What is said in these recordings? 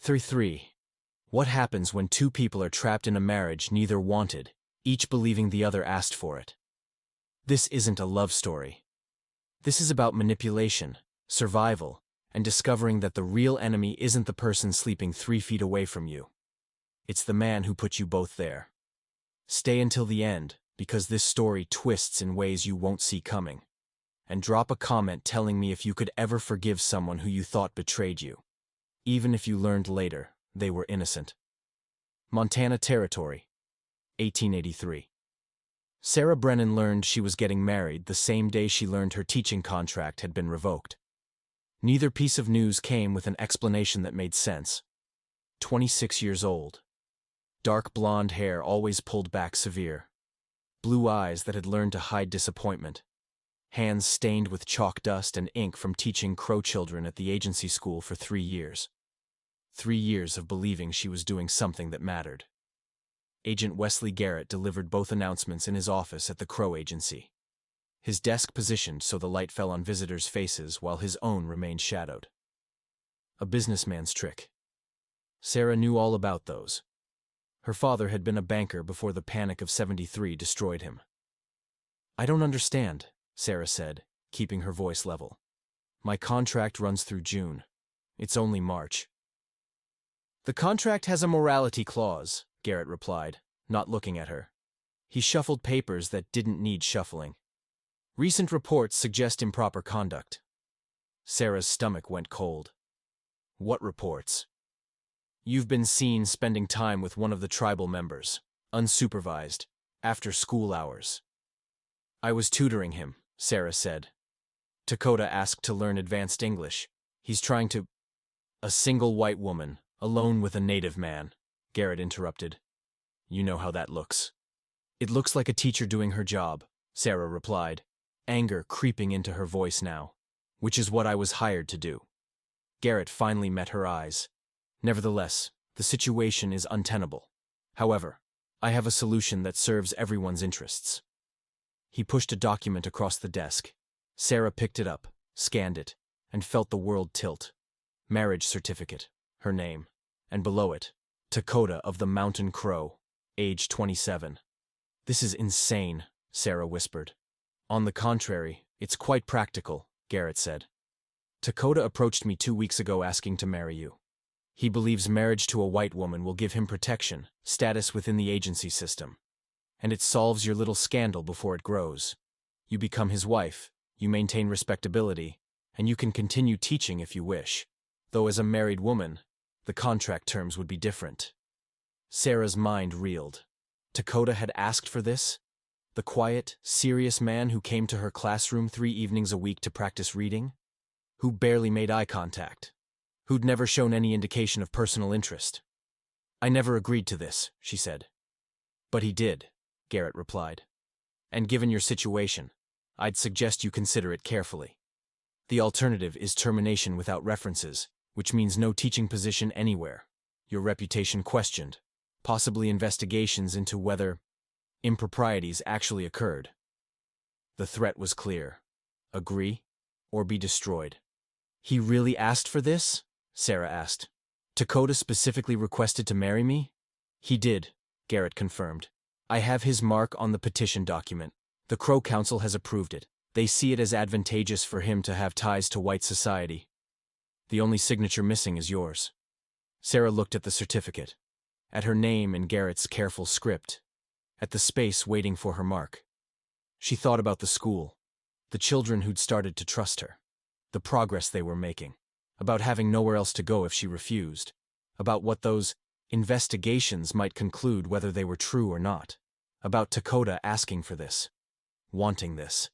Chapter 3. What happens when two people are trapped in a marriage neither wanted, each believing the other asked for it? This isn't a love story. This is about manipulation, survival, and discovering that the real enemy isn't the person sleeping 3 feet away from you. It's the man who put you both there. Stay until the end, because this story twists in ways you won't see coming. And drop a comment telling me if you could ever forgive someone who you thought betrayed you, even if you learned later they were innocent. Montana Territory, 1883. Sarah Brennan learned she was getting married the same day she learned her teaching contract had been revoked. Neither piece of news came with an explanation that made sense. 26 years old. Dark blonde hair always pulled back severe. Blue eyes that had learned to hide disappointment. Hands stained with chalk dust and ink from teaching crow children at the agency school for 3 years. 3 years of believing she was doing something that mattered. Agent Wesley Garrett delivered both announcements in his office at the Crow Agency. His desk positioned so the light fell on visitors' faces while his own remained shadowed. A businessman's trick. Sarah knew all about those. Her father had been a banker before the Panic of '73 destroyed him. "I don't understand," Sarah said, keeping her voice level. "My contract runs through June. It's only March." "The contract has a morality clause," Garrett replied, not looking at her. He shuffled papers that didn't need shuffling. "Recent reports suggest improper conduct." Sarah's stomach went cold. "What reports?" "You've been seen spending time with one of the tribal members, unsupervised, after school hours." "I was tutoring him," Sarah said. "Takakota asked to learn advanced English. He's trying to—" "A single white woman, alone with a native man," Garrett interrupted. "You know how that looks." "It looks like a teacher doing her job," Sarah replied, anger creeping into her voice now. "Which is what I was hired to do." Garrett finally met her eyes. "Nevertheless, the situation is untenable. However, I have a solution that serves everyone's interests." He pushed a document across the desk. Sarah picked it up, scanned it, and felt the world tilt. Marriage certificate, her name, and below it, Takakota of the Mountain Crow, age 27. "This is insane," Sarah whispered. "On the contrary, it's quite practical," Garrett said. "Takakota approached me 2 weeks ago asking to marry you. He believes marriage to a white woman will give him protection, status within the agency system. And it solves your little scandal before it grows. You become his wife, you maintain respectability, and you can continue teaching if you wish. Though as a married woman, the contract terms would be different." Sarah's mind reeled. Takakota had asked for this? The quiet, serious man who came to her classroom 3 evenings a week to practice reading? Who barely made eye contact? Who'd never shown any indication of personal interest? "I never agreed to this," she said. "But he did," Garrett replied. "And given your situation, I'd suggest you consider it carefully. The alternative is termination without references, which means no teaching position anywhere, your reputation questioned, possibly investigations into whether improprieties actually occurred." The threat was clear. Agree, or be destroyed. "He really asked for this?" Sarah asked. "Takakota specifically requested to marry me?" "He did," Garrett confirmed. "I have his mark on the petition document. The Crow Council has approved it. They see it as advantageous for him to have ties to white society. The only signature missing is yours." Sarah looked at the certificate, at her name in Garrett's careful script, at the space waiting for her mark. She thought about the school, the children who'd started to trust her, the progress they were making, about having nowhere else to go if she refused, about what those investigations might conclude whether they were true or not, about Takakota asking for this, wanting this,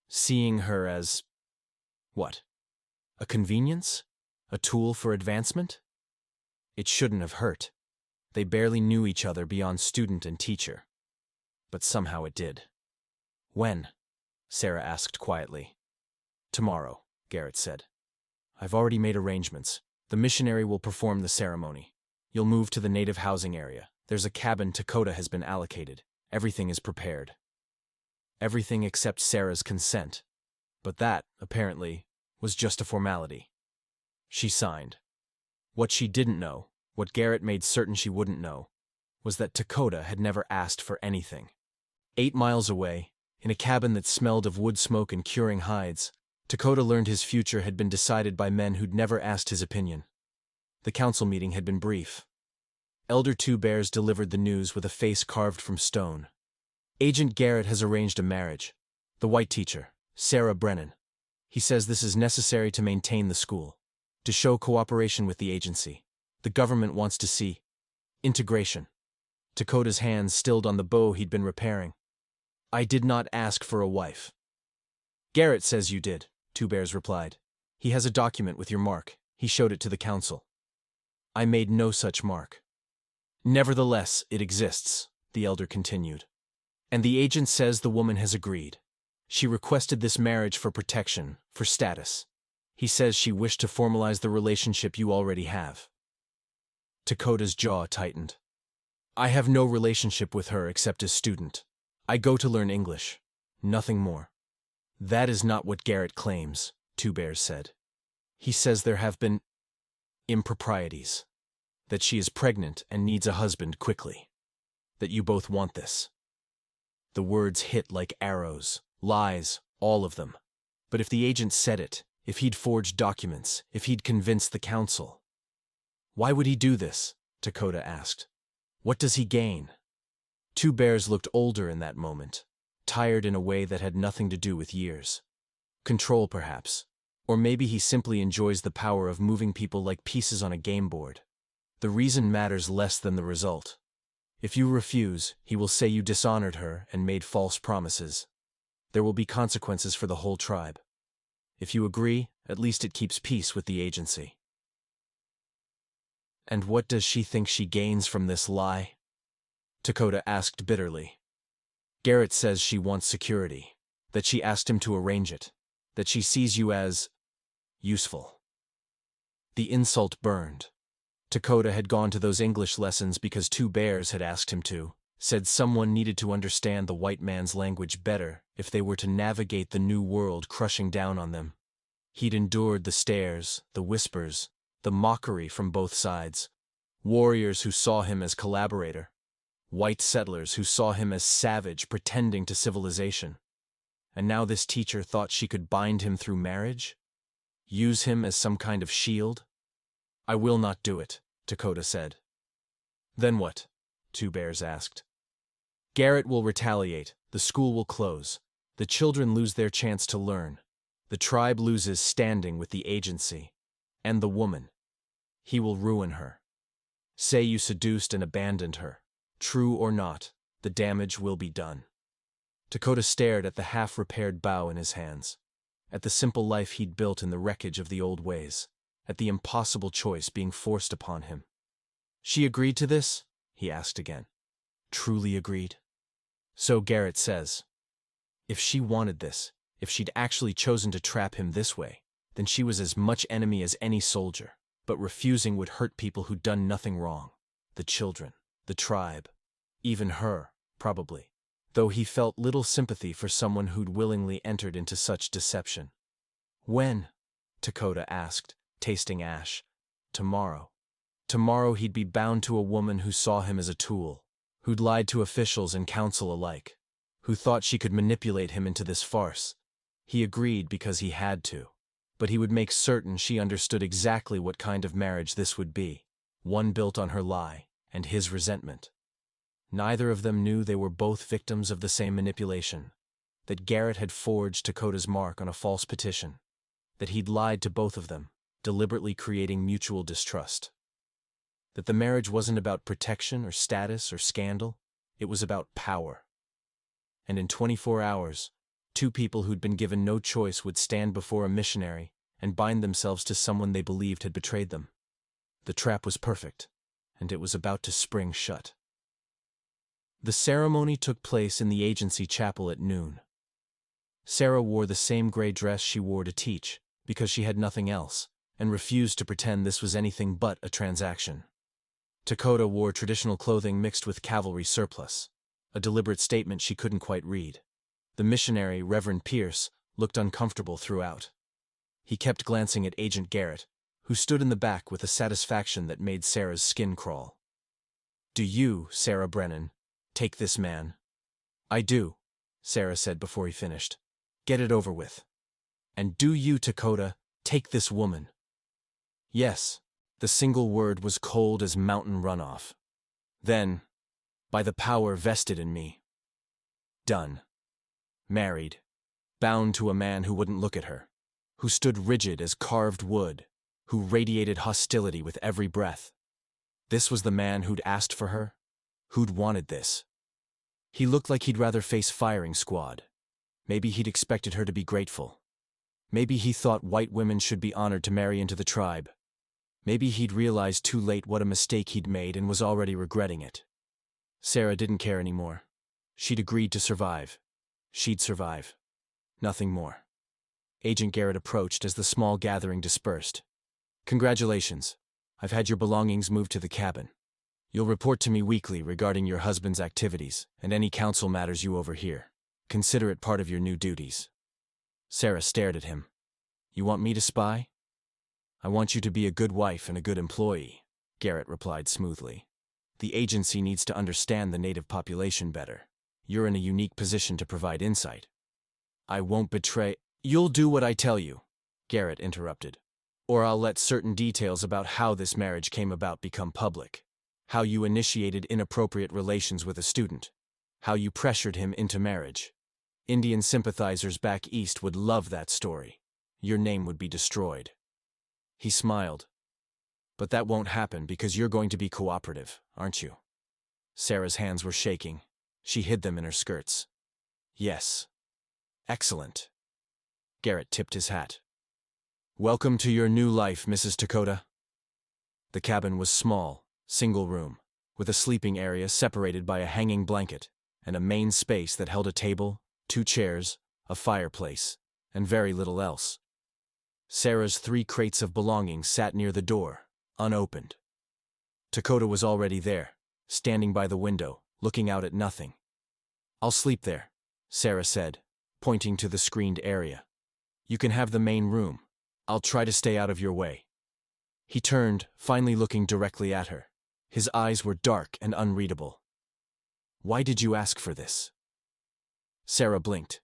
seeing her as, what? A convenience? A tool for advancement? It shouldn't have hurt. They barely knew each other beyond student and teacher. But somehow it did. "When?" Sarah asked quietly. "Tomorrow," Garrett said. "I've already made arrangements. The missionary will perform the ceremony. You'll move to the native housing area. There's a cabin Takakota has been allocated. Everything is prepared." Everything except Sarah's consent. But that, apparently, was just a formality. She signed. What she didn't know What Garrett made certain she wouldn't know was that Takakota had never asked for anything. 8 miles away, in a cabin that smelled of wood smoke and curing hides, Takakota learned his future had been decided by men who'd never asked his opinion. The council meeting had been brief. Elder Two Bears delivered the news with a face carved from stone. Agent Garrett has arranged a marriage. The white teacher, Sarah Brennan. He says this is necessary to maintain the school, to show cooperation with the agency. The government wants to see integration. Takota's hands stilled on the bow he'd been repairing. I did not ask for a wife. Garrett says you did, Two Bears replied. He has a document with your mark. He showed it to the council. I made no such mark. Nevertheless, it exists, the elder continued. And the agent says the woman has agreed. She requested this marriage for protection, for status. He says she wished to formalize the relationship you already have. Takota's jaw tightened. I have no relationship with her except as student. I go to learn English. Nothing more. That is not what Garrett claims, Two Bears said. He says there have been improprieties. That she is pregnant and needs a husband quickly. That you both want this. The words hit like arrows, lies, all of them. But if the agent said it, if he'd forged documents, if he'd convinced the council. Why would he do this? Takakota asked. What does he gain? Two Bears looked older in that moment, tired in a way that had nothing to do with years. Control, perhaps. Or maybe he simply enjoys the power of moving people like pieces on a game board. The reason matters less than the result. If you refuse, he will say you dishonored her and made false promises. There will be consequences for the whole tribe. If you agree, at least it keeps peace with the agency. And what does she think she gains from this lie? Takakota asked bitterly. Garrett says she wants security, that she asked him to arrange it, that she sees you as useful. The insult burned. Takakota had gone to those English lessons because Two Bears had asked him to, said someone needed to understand the white man's language better if they were to navigate the new world crushing down on them. He'd endured the stares, the whispers, the mockery from both sides. Warriors who saw him as collaborator. White settlers who saw him as savage pretending to civilization. And now this teacher thought she could bind him through marriage? Use him as some kind of shield? I will not do it, Takakota said. Then what? Two Bears asked. Garrett will retaliate, the school will close, the children lose their chance to learn, the tribe loses standing with the agency, and the woman. He will ruin her. Say you seduced and abandoned her. True or not, the damage will be done. Takakota stared at the half-repaired bow in his hands, at the simple life he'd built in the wreckage of the old ways, at the impossible choice being forced upon him. She agreed to this? He asked again. Truly agreed? So Garrett says. If she wanted this, if she'd actually chosen to trap him this way, then she was as much enemy as any soldier, but refusing would hurt people who'd done nothing wrong. The children, the tribe, even her, probably, though he felt little sympathy for someone who'd willingly entered into such deception. When? Takakota asked, tasting ash. Tomorrow. Tomorrow he'd be bound to a woman who saw him as a tool, who'd lied to officials and council alike, who thought she could manipulate him into this farce. He agreed because he had to, but he would make certain she understood exactly what kind of marriage this would be, one built on her lie and his resentment. Neither of them knew they were both victims of the same manipulation, that Garrett had forged Takota's mark on a false petition, that he'd lied to both of them, deliberately creating mutual distrust. That the marriage wasn't about protection or status or scandal, it was about power. And in 24 hours, two people who'd been given no choice would stand before a missionary and bind themselves to someone they believed had betrayed them. The trap was perfect, and it was about to spring shut. The ceremony took place in the agency chapel at noon. Sarah wore the same gray dress she wore to teach, because she had nothing else, and refused to pretend this was anything but a transaction. Takakota wore traditional clothing mixed with cavalry surplus, a deliberate statement she couldn't quite read. The missionary, Reverend Pierce, looked uncomfortable throughout. He kept glancing at Agent Garrett, who stood in the back with a satisfaction that made Sarah's skin crawl. "Do you, Sarah Brennan, take this man?" "I do," Sarah said before he finished. "Get it over with." "And do you, Takakota, take this woman?" "Yes." The single word was cold as mountain runoff. "Then, by the power vested in me." Done. Married. Bound to a man who wouldn't look at her. Who stood rigid as carved wood. Who radiated hostility with every breath. This was the man who'd asked for her? Who'd wanted this? He looked like he'd rather face firing squad. Maybe he'd expected her to be grateful. Maybe he thought white women should be honored to marry into the tribe. Maybe he'd realized too late what a mistake he'd made and was already regretting it. Sarah didn't care anymore. She'd agreed to survive. She'd survive. Nothing more. Agent Garrett approached as the small gathering dispersed. "Congratulations. I've had your belongings moved to the cabin. You'll report to me weekly regarding your husband's activities and any council matters you overhear. Consider it part of your new duties." Sarah stared at him. "You want me to spy?" "I want you to be a good wife and a good employee," Garrett replied smoothly. "The agency needs to understand the native population better. You're in a unique position to provide insight." "I won't betray—" "You'll do what I tell you," Garrett interrupted. "Or I'll let certain details about how this marriage came about become public. How you initiated inappropriate relations with a student. How you pressured him into marriage. Indian sympathizers back east would love that story. Your name would be destroyed." He smiled. "But that won't happen because you're going to be cooperative, aren't you?" Sarah's hands were shaking. She hid them in her skirts. "Yes." "Excellent." Garrett tipped his hat. "Welcome to your new life, Mrs. Takakota." The cabin was small, single room, with a sleeping area separated by a hanging blanket, and a main space that held a table, 2 chairs, a fireplace, and very little else. Sarah's 3 crates of belongings sat near the door, unopened. Takakota was already there, standing by the window, looking out at nothing. "I'll sleep there," Sarah said, pointing to the screened area. "You can have the main room. I'll try to stay out of your way." He turned, finally looking directly at her. His eyes were dark and unreadable. "Why did you ask for this?" Sarah blinked.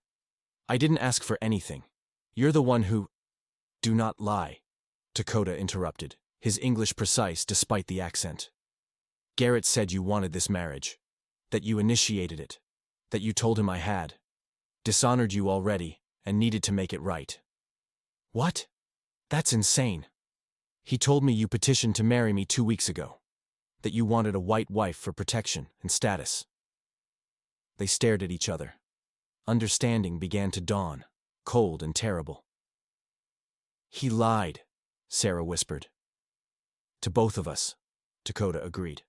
"I didn't ask for anything. You're the one who—" "Do not lie," Takakota interrupted, his English precise despite the accent. "Garrett said you wanted this marriage. That you initiated it. That you told him I had. Dishonored you already, and needed to make it right." "What? That's insane. He told me you petitioned to marry me 2 weeks ago. That you wanted a white wife for protection and status." They stared at each other. Understanding began to dawn, cold and terrible. "He lied," Sarah whispered. "To both of us," Takakota agreed.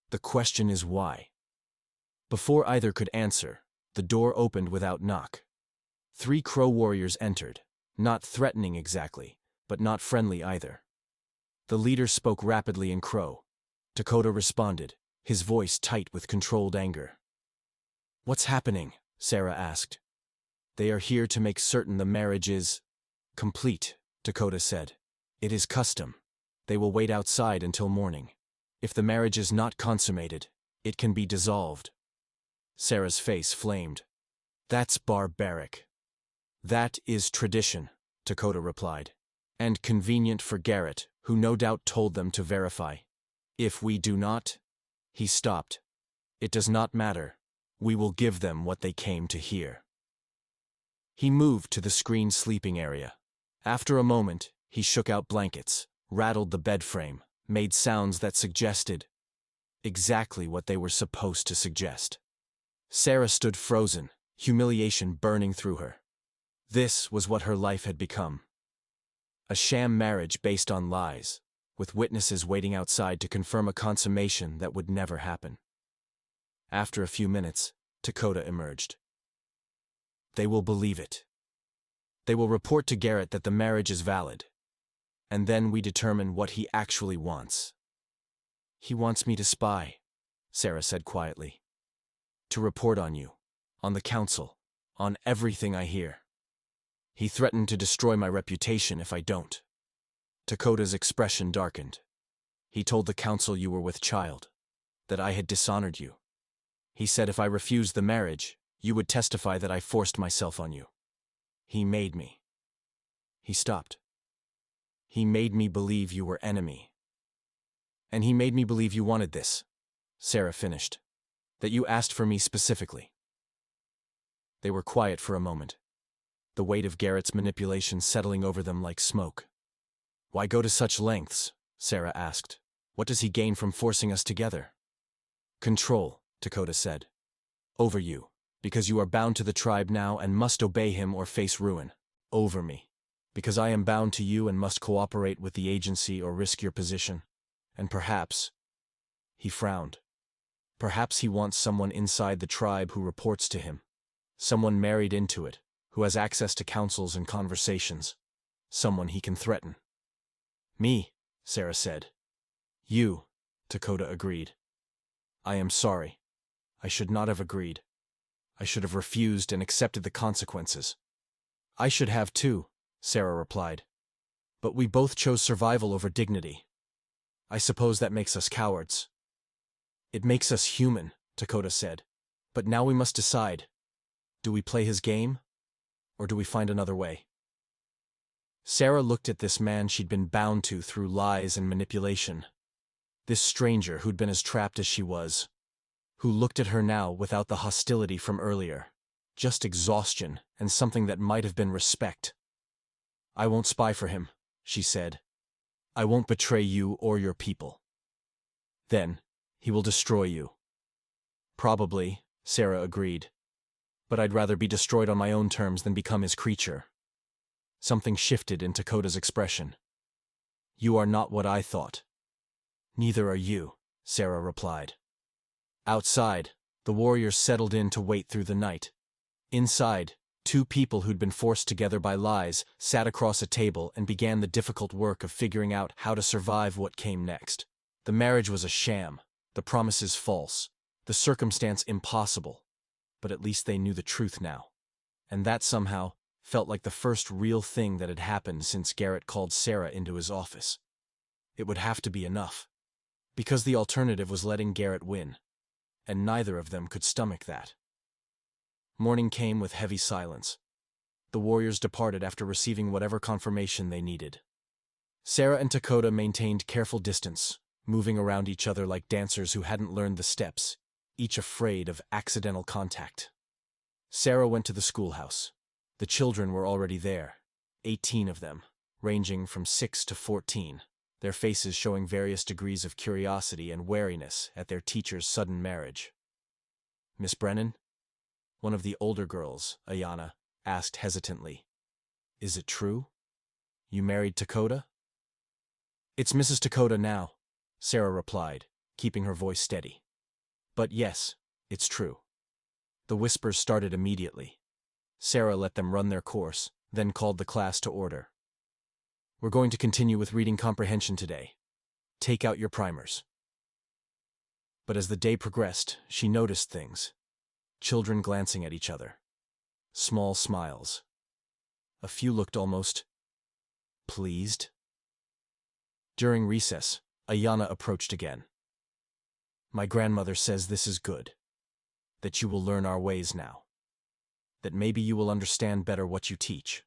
"The question is why?" Before either could answer, the door opened without knock. 3 Crow warriors entered, not threatening exactly, but not friendly either. The leader spoke rapidly in Crow. Takakota responded, his voice tight with controlled anger. "What's happening?" Sarah asked. "They are here to make certain the marriage is complete," Takakota said. "It is custom. They will wait outside until morning. If the marriage is not consummated, it can be dissolved." Sarah's face flamed. "That's barbaric." "That is tradition," Takakota replied. "And convenient for Garrett, who no doubt told them to verify. If we do not—" He stopped. "It does not matter. We will give them what they came to hear." He moved to the screened sleeping area. After a moment, he shook out blankets, rattled the bed frame, made sounds that suggested exactly what they were supposed to suggest. Sarah stood frozen, humiliation burning through her. This was what her life had become. A sham marriage based on lies, with witnesses waiting outside to confirm a consummation that would never happen. After a few minutes, Takakota emerged. "They will believe it. They will report to Garrett that the marriage is valid. And then we determine what he actually wants." "He wants me to spy," Sarah said quietly. "To report on you, on the council, on everything I hear. He threatened to destroy my reputation if I don't." Takota's expression darkened. He told the council you were with child, that I had dishonored you. He said if I refused the marriage, you would testify that I forced myself on you. He made me. He stopped. He made me believe you were enemy. And he made me believe you wanted this, Sarah finished, that you asked for me specifically. They were quiet for a moment, the weight of Garrett's manipulation settling over them like smoke. Why go to such lengths? Sarah asked. What does he gain from forcing us together? Control, Takakota said. Over you, because you are bound to the tribe now and must obey him or face ruin. Over me, because I am bound to you and must cooperate with the agency or risk your position. And perhaps, he frowned, perhaps he wants someone inside the tribe who reports to him. Someone married into it, who has access to councils and conversations. Someone he can threaten. Me, Sarah said. You, Takakota agreed. I am sorry. I should not have agreed. I should have refused and accepted the consequences. I should have too, Sarah replied. But we both chose survival over dignity. I suppose that makes us cowards. It makes us human, Takakota said. But now we must decide. Do we play his game? Or do we find another way? Sarah looked at this man she'd been bound to through lies and manipulation. This stranger who'd been as trapped as she was. Who looked at her now without the hostility from earlier. Just exhaustion and something that might have been respect. I won't spy for him, she said. I won't betray you or your people. Then, he will destroy you. Probably, Sarah agreed. But I'd rather be destroyed on my own terms than become his creature. Something shifted in Takota's expression. You are not what I thought. Neither are you, Sarah replied. Outside, the warriors settled in to wait through the night. Inside, two people who'd been forced together by lies sat across a table and began the difficult work of figuring out how to survive what came next. The marriage was a sham, the promises false, the circumstance impossible. But at least they knew the truth now. And that somehow felt like the first real thing that had happened since Garrett called Sarah into his office. It would have to be enough. Because the alternative was letting Garrett win. And neither of them could stomach that. Morning came with heavy silence. The warriors departed after receiving whatever confirmation they needed. Sarah and Takakota maintained careful distance, moving around each other like dancers who hadn't learned the steps, each afraid of accidental contact. Sarah went to the schoolhouse. The children were already there, 18 of them, ranging from 6 to 14, their faces showing various degrees of curiosity and wariness at their teacher's sudden marriage. Miss Brennan? One of the older girls, Ayana, asked hesitantly. Is it true? You married Takakota? It's Mrs. Takakota now, Sarah replied, keeping her voice steady. But yes, it's true. The whispers started immediately. Sarah let them run their course, then called the class to order. We're going to continue with reading comprehension today. Take out your primers. But as the day progressed, she noticed things. Children glancing at each other. Small smiles. A few looked almost pleased. During recess, Ayana approached again. My grandmother says this is good. That you will learn our ways now. That maybe you will understand better what you teach.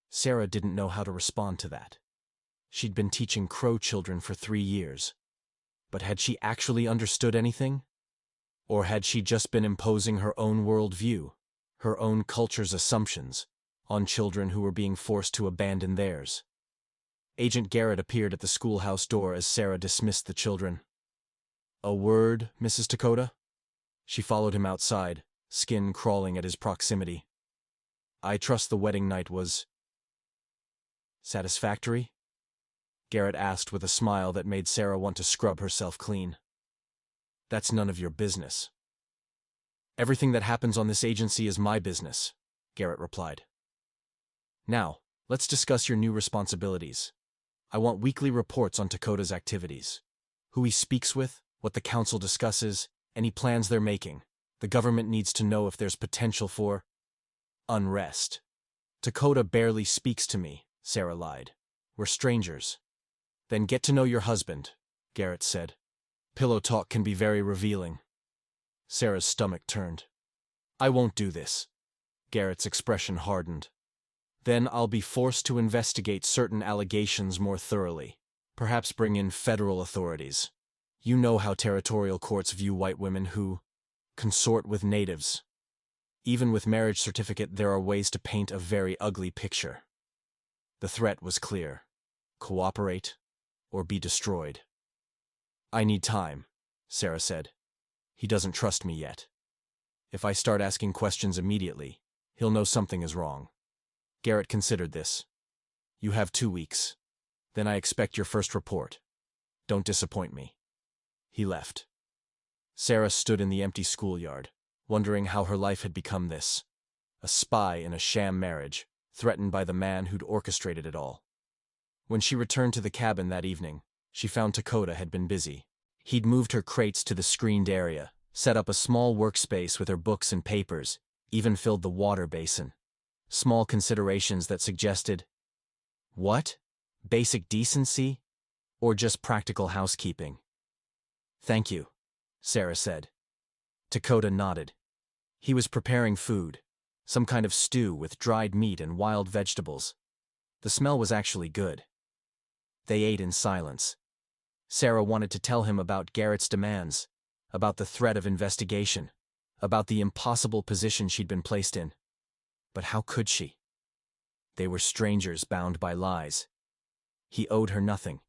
Sarah didn't know how to respond to that. She'd been teaching Crow children for 3 years. But had she actually understood anything? Or had she just been imposing her own worldview, her own culture's assumptions, on children who were being forced to abandon theirs? Agent Garrett appeared at the schoolhouse door as Sarah dismissed the children. A word, Mrs. Takakota? She followed him outside, skin crawling at his proximity. I trust the wedding night was satisfactory? Garrett asked with a smile that made Sarah want to scrub herself clean. That's none of your business. Everything that happens on this agency is my business, Garrett replied. Now, let's discuss your new responsibilities. I want weekly reports on Takota's activities. Who he speaks with, what the council discusses, any plans they're making. The government needs to know if there's potential for unrest. Takakota barely speaks to me, Sarah lied. We're strangers. Then get to know your husband, Garrett said. Pillow talk can be very revealing. Sarah's stomach turned. I won't do this. Garrett's expression hardened. Then I'll be forced to investigate certain allegations more thoroughly. Perhaps bring in federal authorities. You know how territorial courts view white women who consort with natives. Even with marriage certificate, there are ways to paint a very ugly picture. The threat was clear. Cooperate or be destroyed. I need time, Sarah said. He doesn't trust me yet. If I start asking questions immediately, he'll know something is wrong. Garrett considered this. You have 2 weeks. Then I expect your first report. Don't disappoint me. He left. Sarah stood in the empty schoolyard, wondering how her life had become this. A spy in a sham marriage, threatened by the man who'd orchestrated it all. When she returned to the cabin that evening, she found Takakota had been busy. He'd moved her crates to the screened area, set up a small workspace with her books and papers, even filled the water basin. Small considerations that suggested, what? Basic decency? Or just practical housekeeping? Thank you, Sarah said. Takakota nodded. He was preparing food, some kind of stew with dried meat and wild vegetables. The smell was actually good. They ate in silence. Sarah wanted to tell him about Garrett's demands, about the threat of investigation, about the impossible position she'd been placed in. But how could she? They were strangers bound by lies. He owed her nothing.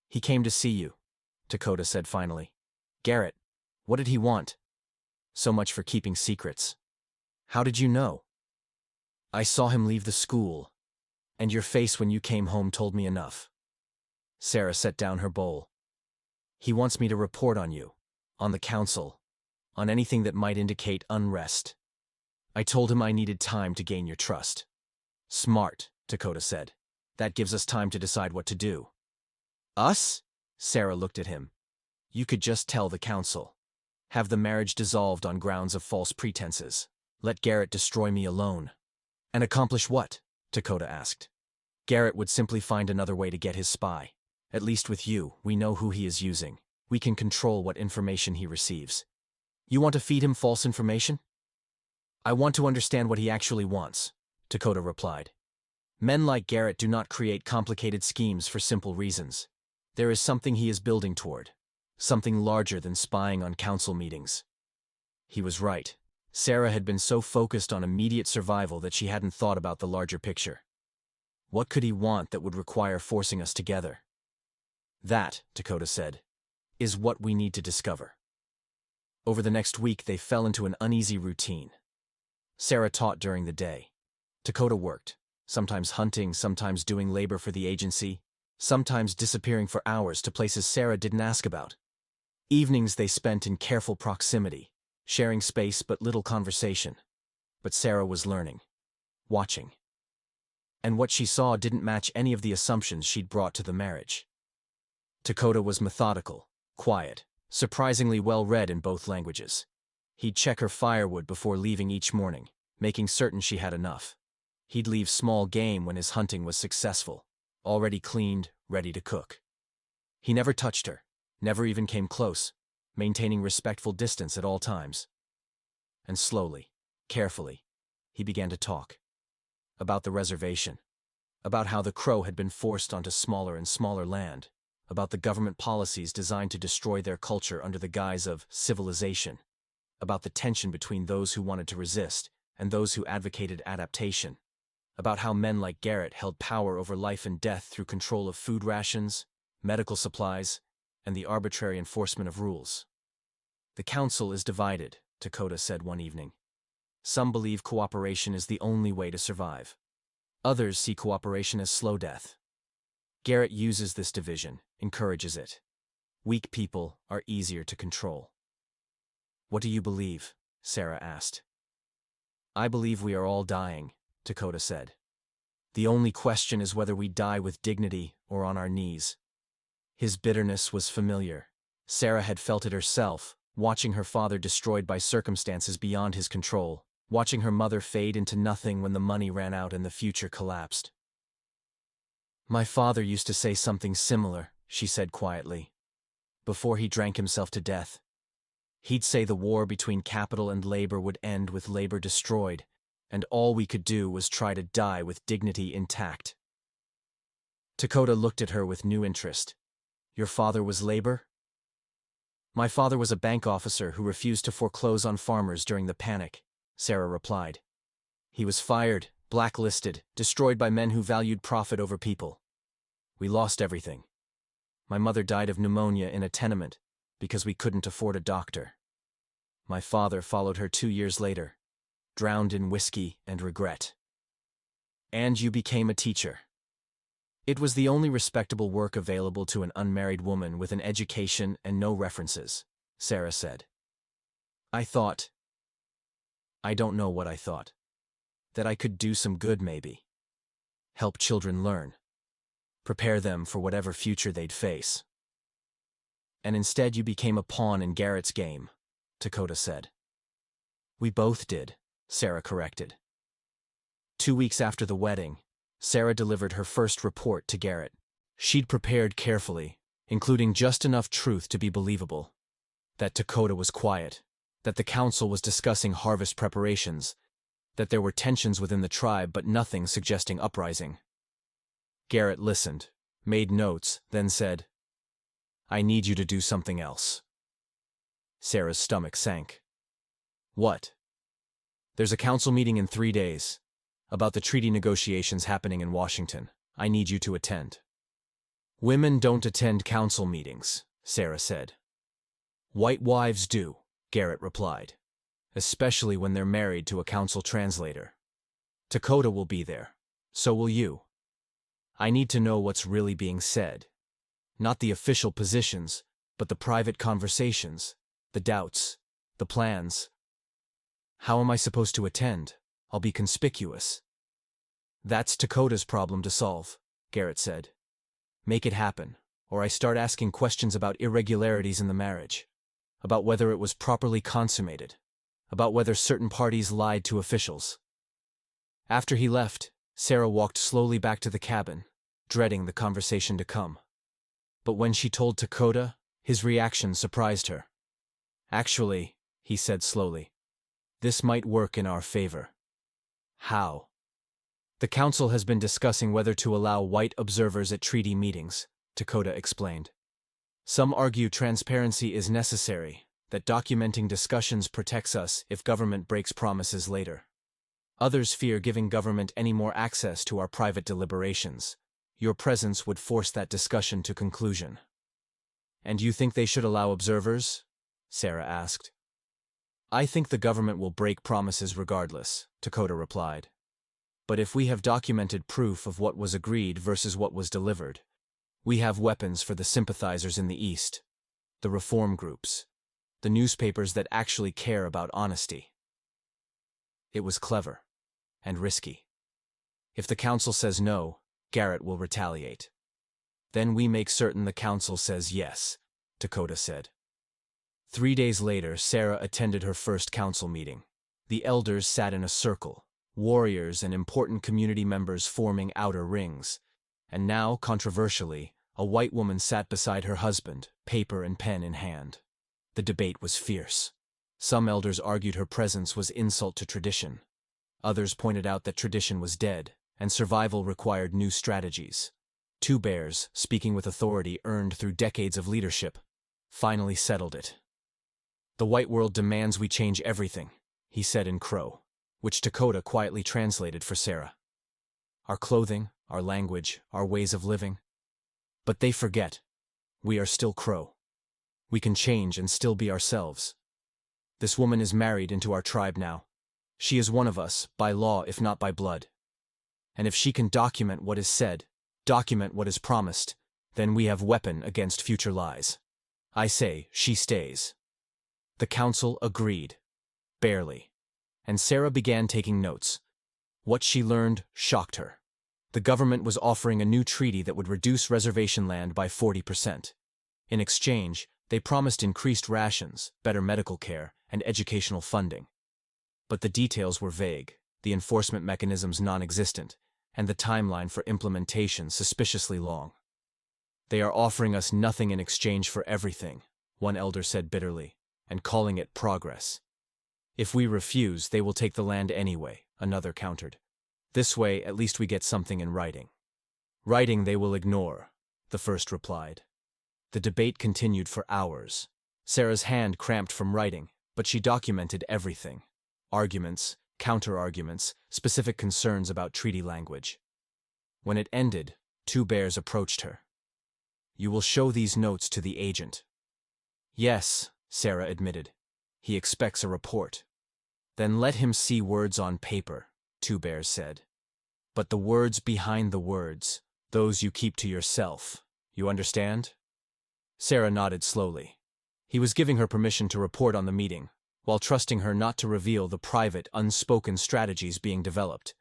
He came to see you, Takakota said finally. Garrett, what did he want? So much for keeping secrets. How did you know? I saw him leave the school, and your face when you came home told me enough. Sarah set down her bowl. He wants me to report on you, on the council, on anything that might indicate unrest. I told him I needed time to gain your trust. Smart, Takakota said. That gives us time to decide what to do. Us? Sarah looked at him. You could just tell the council. Have the marriage dissolved on grounds of false pretenses. Let Garrett destroy me alone. And accomplish what? Takakota asked. Garrett would simply find another way to get his spy. At least with you, we know who he is using. We can control what information he receives. You want to feed him false information? I want to understand what he actually wants, Takakota replied. Men like Garrett do not create complicated schemes for simple reasons. There is something he is building toward. Something larger than spying on council meetings. He was right. Sarah had been so focused on immediate survival that she hadn't thought about the larger picture. What could he want that would require forcing us together? That, Takakota said, is what we need to discover. Over the next week, they fell into an uneasy routine. Sarah taught during the day. Takakota worked, sometimes hunting, sometimes doing labor for the agency, sometimes disappearing for hours to places Sarah didn't ask about. Evenings they spent in careful proximity, sharing space but little conversation. But Sarah was learning, watching. And what she saw didn't match any of the assumptions she'd brought to the marriage. Takakota was methodical, quiet, surprisingly well-read in both languages. He'd check her firewood before leaving each morning, making certain she had enough. He'd leave small game when his hunting was successful, already cleaned, ready to cook. He never touched her, never even came close, maintaining respectful distance at all times. And slowly, carefully, he began to talk. About the reservation. About how the Crow had been forced onto smaller and smaller land. About the government policies designed to destroy their culture under the guise of civilization. About the tension between those who wanted to resist and those who advocated adaptation. About how men like Garrett held power over life and death through control of food rations, medical supplies, and the arbitrary enforcement of rules. The council is divided, Takakota said one evening. Some believe cooperation is the only way to survive. Others see cooperation as slow death. Garrett uses this division, encourages it. Weak people are easier to control. What do you believe? Sarah asked. I believe we are all dying, Takakota said. The only question is whether we die with dignity or on our knees. His bitterness was familiar. Sarah had felt it herself, watching her father destroyed by circumstances beyond his control, watching her mother fade into nothing when the money ran out and the future collapsed. My father used to say something similar, she said quietly, before he drank himself to death. He'd say the war between capital and labor would end with labor destroyed, and all we could do was try to die with dignity intact. Takakota looked at her with new interest. Your father was labor? My father was a bank officer who refused to foreclose on farmers during the panic, Sarah replied. He was fired, blacklisted, destroyed by men who valued profit over people. We lost everything. My mother died of pneumonia in a tenement because we couldn't afford a doctor. My father followed her 2 years later, drowned in whiskey and regret. And you became a teacher. It was the only respectable work available to an unmarried woman with an education and no references, Sarah said. I don't know what I thought. That I could do some good maybe. Help children learn. Prepare them for whatever future they'd face. And instead you became a pawn in Garrett's game, Takakota said. We both did, Sarah corrected. 2 weeks after the wedding, Sarah delivered her first report to Garrett. She'd prepared carefully, including just enough truth to be believable. That Takakota was quiet, that the council was discussing harvest preparations, that there were tensions within the tribe but nothing suggesting uprising. Garrett listened, made notes, then said, I need you to do something else. Sarah's stomach sank. What? There's a council meeting in 3 days, about the treaty negotiations happening in Washington. I need you to attend. Women don't attend council meetings, Sarah said. White wives do, Garrett replied, especially when they're married to a council translator. Takakota will be there. So will you. I need to know what's really being said. Not the official positions, but the private conversations, the doubts, the plans. How am I supposed to attend? I'll be conspicuous. That's Takota's problem to solve, Garrett said. Make it happen, or I start asking questions about irregularities in the marriage, about whether it was properly consummated, about whether certain parties lied to officials. After he left, Sarah walked slowly back to the cabin, dreading the conversation to come. But when she told Takakota, his reaction surprised her. Actually, he said slowly, this might work in our favor. How? The council has been discussing whether to allow white observers at treaty meetings, Takakota explained. Some argue transparency is necessary, that documenting discussions protects us if government breaks promises later. Others fear giving government any more access to our private deliberations. Your presence would force that discussion to conclusion. And you think they should allow observers? Sarah asked. I think the government will break promises regardless, Takakota replied. But if we have documented proof of what was agreed versus what was delivered, we have weapons for the sympathizers in the East, the reform groups, the newspapers that actually care about honesty. It was clever and risky. If the council says no, Garrett will retaliate. Then we make certain the council says yes, Takakota said. 3 days later, Sarah attended her first council meeting. The elders sat in a circle, warriors and important community members forming outer rings. And now, controversially, a white woman sat beside her husband, paper and pen in hand. The debate was fierce. Some elders argued her presence was insult to tradition. Others pointed out that tradition was dead, and survival required new strategies. Two bears, speaking with authority earned through decades of leadership, finally settled it. The white world demands we change everything, he said in Crow, which Takakota quietly translated for Sarah. Our clothing, our language, our ways of living. But they forget. We are still Crow. We can change and still be ourselves. This woman is married into our tribe now. She is one of us, by law if not by blood. And if she can document what is said, document what is promised, then we have weapon against future lies. I say, she stays. The council agreed. Barely. And Sarah began taking notes. What she learned shocked her. The government was offering a new treaty that would reduce reservation land by 40%. In exchange, they promised increased rations, better medical care, and educational funding. But the details were vague, the enforcement mechanisms non-existent, and the timeline for implementation suspiciously long. They are offering us nothing in exchange for everything, one elder said bitterly, and calling it progress. If we refuse, they will take the land anyway, another countered. This way, at least we get something in writing. Writing they will ignore, the first replied. The debate continued for hours. Sarah's hand cramped from writing, but she documented everything. Arguments, counter-arguments, specific concerns about treaty language. When it ended, two bears approached her. You will show these notes to the agent. Yes, Sarah admitted. He expects a report. Then let him see words on paper, two bears said. But the words behind the words, those you keep to yourself, you understand? Sarah nodded slowly. He was giving her permission to report on the meeting, while trusting her not to reveal the private, unspoken strategies being developed.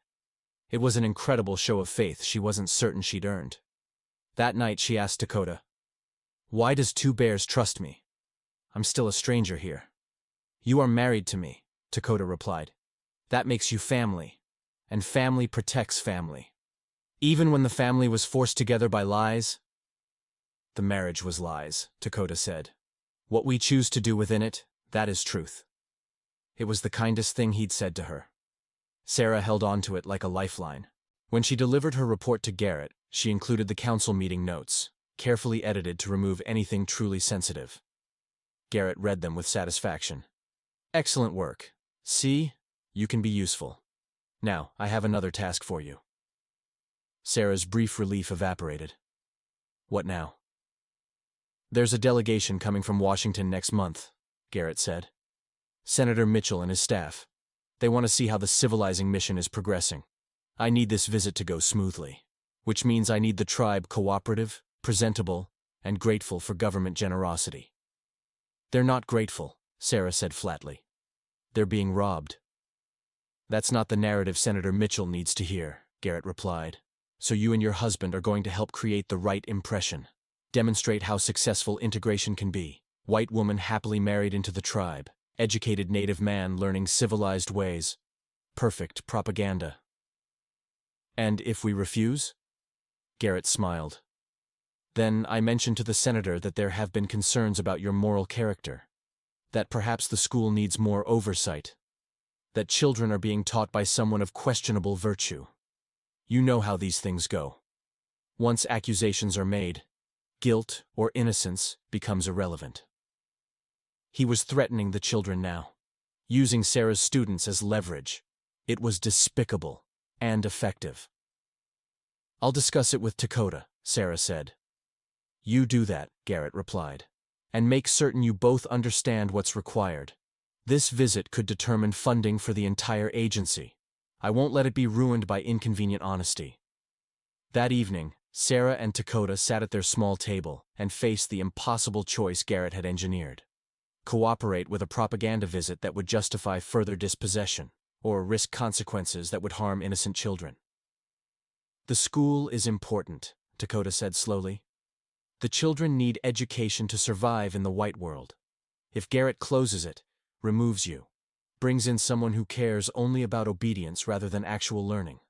It was an incredible show of faith she wasn't certain she'd earned. That night she asked Takakota, "Why does Two Bears trust me? I'm still a stranger here." "You are married to me," Takakota replied. "That makes you family, and family protects family. Even when the family was forced together by lies." "The marriage was lies," Takakota said. "What we choose to do within it, that is truth." It was the kindest thing he'd said to her. Sarah held on to it like a lifeline. When she delivered her report to Garrett, she included the council meeting notes, carefully edited to remove anything truly sensitive. Garrett read them with satisfaction. "Excellent work. See? You can be useful. Now, I have another task for you." Sarah's brief relief evaporated. "What now?" "There's a delegation coming from Washington next month," Garrett said. "Senator Mitchell and his staff. They want to see how the civilizing mission is progressing. I need this visit to go smoothly, which means I need the tribe cooperative, presentable, and grateful for government generosity." "They're not grateful," Sarah said flatly. "They're being robbed." "That's not the narrative Senator Mitchell needs to hear," Garrett replied. "So you and your husband are going to help create the right impression. Demonstrate how successful integration can be. White woman happily married into the tribe. Educated native man learning civilized ways. Perfect propaganda." "And if we refuse?" Garrett smiled. "Then I mentioned to the senator that there have been concerns about your moral character. That perhaps the school needs more oversight. That children are being taught by someone of questionable virtue. You know how these things go. Once accusations are made, guilt or innocence becomes irrelevant." He was threatening the children now, using Sarah's students as leverage. It was despicable and effective. "I'll discuss it with Takakota," Sarah said. "You do that," Garrett replied, "and make certain you both understand what's required. This visit could determine funding for the entire agency. I won't let it be ruined by inconvenient honesty." That evening, Sarah and Takakota sat at their small table and faced the impossible choice Garrett had engineered. Cooperate with a propaganda visit that would justify further dispossession, or risk consequences that would harm innocent children. "The school is important," Takakota said slowly. "The children need education to survive in the white world. If Garrett closes it, removes you, brings in someone who cares only about obedience rather than actual learning,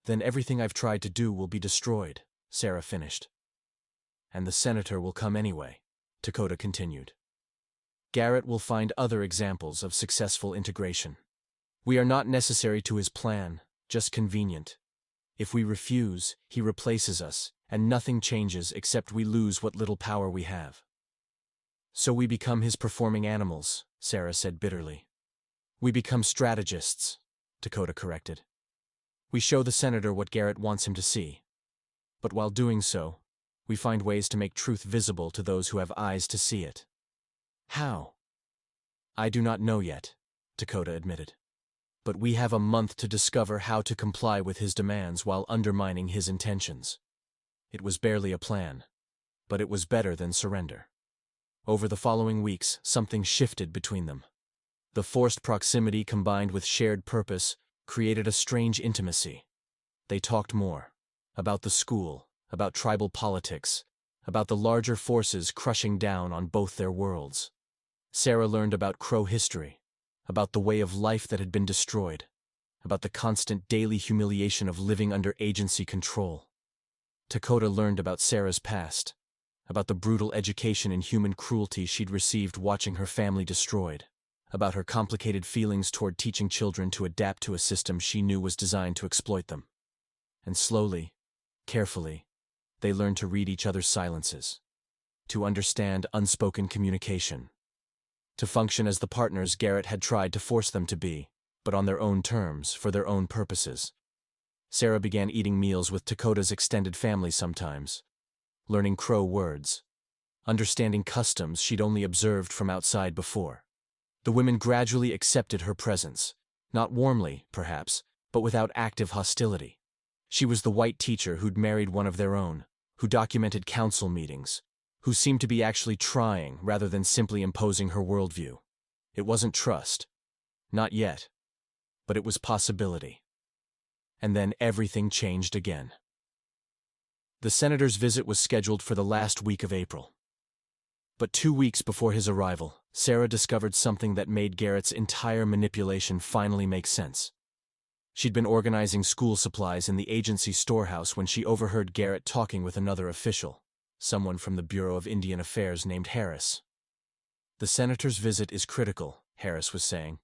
then everything I've tried to do will be destroyed," Sarah finished. "And the senator will come anyway," Takakota continued. "Garrett will find other examples of successful integration. We are not necessary to his plan, just convenient. If we refuse, he replaces us, and nothing changes except we lose what little power we have." "So we become his performing animals," Sarah said bitterly. "We become strategists," Takakota corrected. "We show the senator what Garrett wants him to see. But while doing so, we find ways to make truth visible to those who have eyes to see it." "How?" "I do not know yet," Takakota admitted. "But we have a month to discover how to comply with his demands while undermining his intentions." It was barely a plan, but it was better than surrender. Over the following weeks, something shifted between them. The forced proximity combined with shared purpose created a strange intimacy. They talked more. About the school, about tribal politics, about the larger forces crushing down on both their worlds. Sarah learned about Crow history, about the way of life that had been destroyed, about the constant daily humiliation of living under agency control. Takakota learned about Sarah's past, about the brutal education in human cruelty she'd received watching her family destroyed, about her complicated feelings toward teaching children to adapt to a system she knew was designed to exploit them. And slowly, carefully, they learned to read each other's silences, to understand unspoken communication, to function as the partners Garrett had tried to force them to be, but on their own terms, for their own purposes. Sarah began eating meals with Takota's extended family sometimes, learning Crow words, understanding customs she'd only observed from outside before. The women gradually accepted her presence, not warmly, perhaps, but without active hostility. She was the white teacher who'd married one of their own, who documented council meetings, who seemed to be actually trying rather than simply imposing her worldview. It wasn't trust. Not yet. But it was possibility. And then everything changed again. The senator's visit was scheduled for the last week of April. But 2 weeks before his arrival, Sarah discovered something that made Garrett's entire manipulation finally make sense. She'd been organizing school supplies in the agency storehouse when she overheard Garrett talking with another official, someone from the Bureau of Indian Affairs named Harris. "The senator's visit is critical," Harris was saying.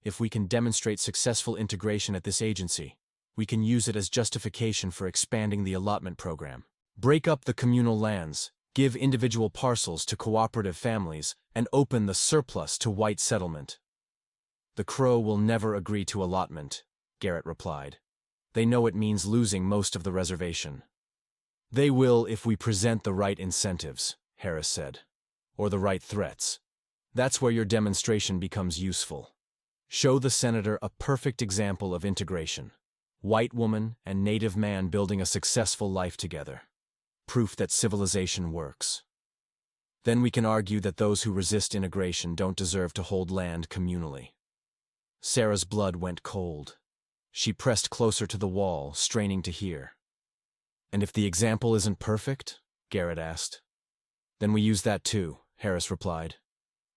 "If we can demonstrate successful integration at this agency, we can use it as justification for expanding the allotment program. Break up the communal lands, give individual parcels to cooperative families, and open the surplus to white settlement." "The Crow will never agree to allotment," Garrett replied. "They know it means losing most of the reservation." "They will if we present the right incentives," Harris said. "Or the right threats. That's where your demonstration becomes useful. Show the senator a perfect example of integration. White woman and native man building a successful life together. Proof that civilization works. Then we can argue that those who resist integration don't deserve to hold land communally." Sarah's blood went cold. She pressed closer to the wall, straining to hear. "And if the example isn't perfect?" Garrett asked. "Then we use that too," Harris replied.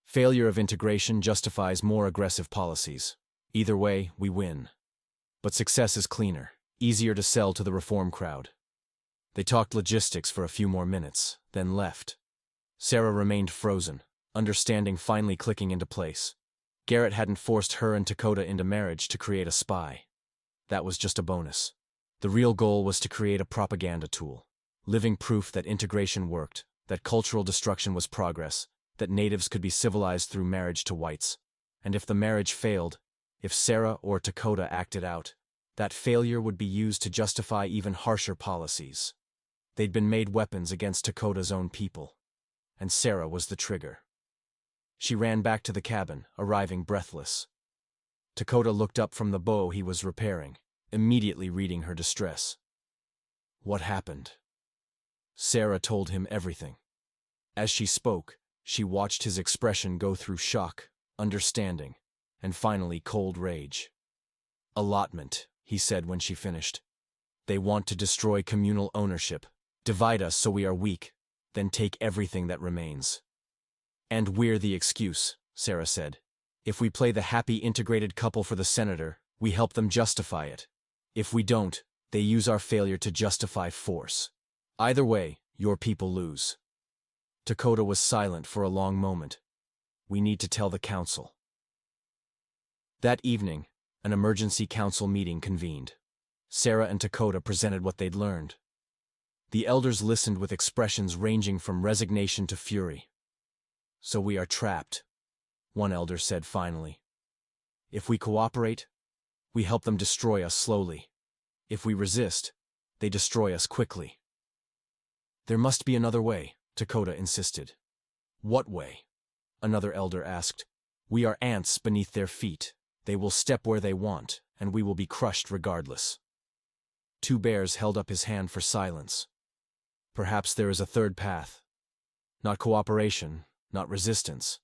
"Failure of integration justifies more aggressive policies. Either way, we win. But success is cleaner, easier to sell to the reform crowd." They talked logistics for a few more minutes, then left. Sarah remained frozen, understanding finally clicking into place. Garrett hadn't forced her and Takakota into marriage to create a spy. That was just a bonus. The real goal was to create a propaganda tool, living proof that integration worked, that cultural destruction was progress, that natives could be civilized through marriage to whites. And if the marriage failed, if Sarah or Takakota acted out, that failure would be used to justify even harsher policies. They'd been made weapons against Takota's own people. And Sarah was the trigger. She ran back to the cabin, arriving breathless. Takakota looked up from the bow he was repairing, immediately reading her distress. "What happened?" Sarah told him everything. As she spoke, she watched his expression go through shock, understanding, and finally cold rage. "Allotment," he said when she finished. "They want to destroy communal ownership, divide us so we are weak, then take everything that remains." "And we're the excuse," Sarah said. "If we play the happy integrated couple for the senator, we help them justify it. If we don't, they use our failure to justify force. Either way, your people lose." Takakota was silent for a long moment. "We need to tell the council." That evening, an emergency council meeting convened. Sarah and Takakota presented what they'd learned. The elders listened with expressions ranging from resignation to fury. "So we are trapped," one elder said finally. "If we cooperate, we help them destroy us slowly. If we resist, they destroy us quickly." "There must be another way," Takakota insisted. "What way?" another elder asked. "We are ants beneath their feet. They will step where they want, and we will be crushed regardless." Two Bears held up his hand for silence. "Perhaps there is a third path. Not cooperation, not resistance,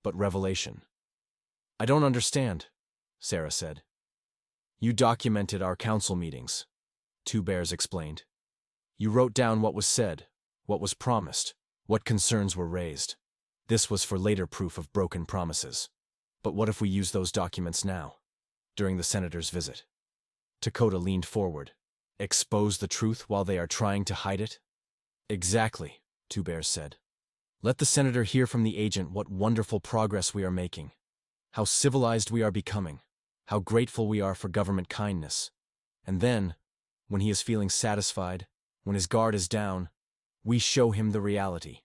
but revelation." "I don't understand," Sarah said. "You documented our council meetings," Two Bears explained. "You wrote down what was said, what was promised, what concerns were raised. This was for later proof of broken promises. But what if we use those documents now? during the senator's visit. Takakota leaned forward. Expose the truth while they are trying to hide it? Exactly, Two Bears said. Let the senator hear from the agent what wonderful progress we are making, how civilized we are becoming, how grateful we are for government kindness. And then, when he is feeling satisfied, when his guard is down, we show him the reality.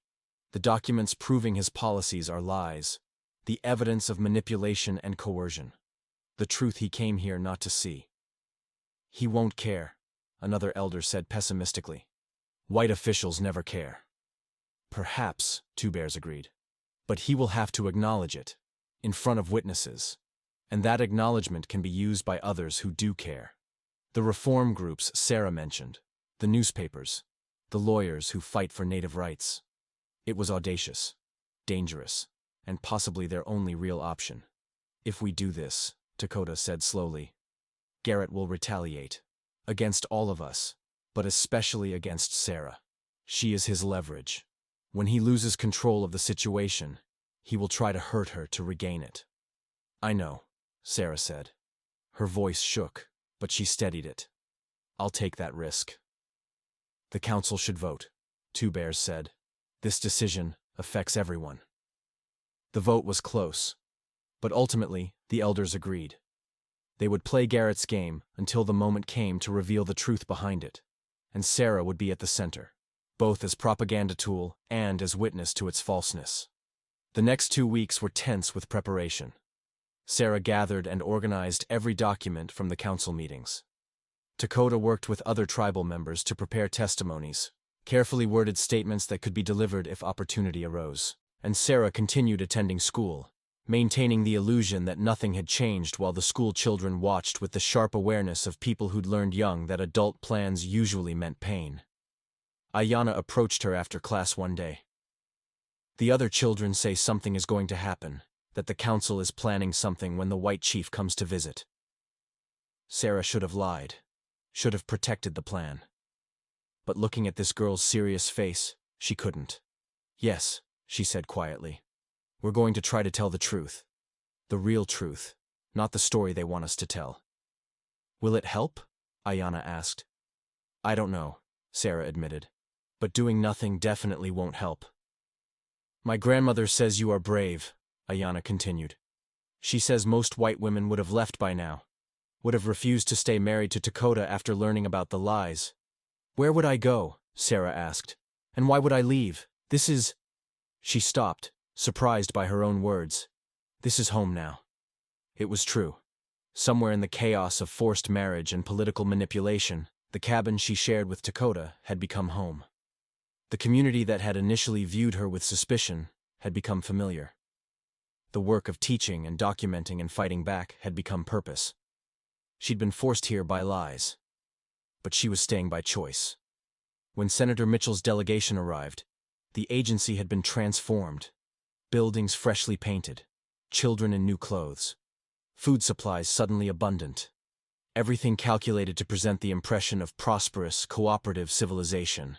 The documents proving his policies are lies, the evidence of manipulation and coercion, the truth he came here not to see. He won't care, another elder said pessimistically. White officials never care. Perhaps, Two Bears agreed. But he will have to acknowledge it, in front of witnesses. And that acknowledgement can be used by others who do care. The reform groups Sarah mentioned, the newspapers, the lawyers who fight for native rights. It was audacious, dangerous, and possibly their only real option. If we do this, Takakota said slowly, Garrett will retaliate. Against all of us, but especially against Sarah. She is his leverage. When he loses control of the situation, he will try to hurt her to regain it. I know, Sarah said. Her voice shook, but she steadied it. I'll take that risk. The council should vote, Two Bears said. This decision affects everyone. The vote was close, but ultimately the elders agreed. They would play Garrett's game until the moment came to reveal the truth behind it, and Sarah would be at the center, both as propaganda tool and as witness to its falseness. The next 2 weeks were tense with preparation. Sarah gathered and organized every document from the council meetings. Takakota worked with other tribal members to prepare testimonies, carefully worded statements that could be delivered if opportunity arose, and Sarah continued attending school, maintaining the illusion that nothing had changed while the school children watched with the sharp awareness of people who'd learned young that adult plans usually meant pain. Ayanna approached her after class one day. The other children say something is going to happen, that the council is planning something when the white chief comes to visit. Sarah should have lied, should have protected the plan. But looking at this girl's serious face, she couldn't. Yes, she said quietly. We're going to try to tell the truth. The real truth, not the story they want us to tell. Will it help? Ayanna asked. I don't know, Sarah admitted. But doing nothing definitely won't help. My grandmother says you are brave, Ayanna continued. She says most white women would have left by now, would have refused to stay married to Takakota after learning about the lies. Where would I go? Sarah asked. And why would I leave? This is... She stopped, surprised by her own words. This is home now. It was true. Somewhere in the chaos of forced marriage and political manipulation, the cabin she shared with Takakota had become home. The community that had initially viewed her with suspicion had become familiar. The work of teaching and documenting and fighting back had become purpose. She'd been forced here by lies. But she was staying by choice. When Senator Mitchell's delegation arrived, the agency had been transformed. Buildings freshly painted, children in new clothes, food supplies suddenly abundant. Everything calculated to present the impression of prosperous, cooperative civilization.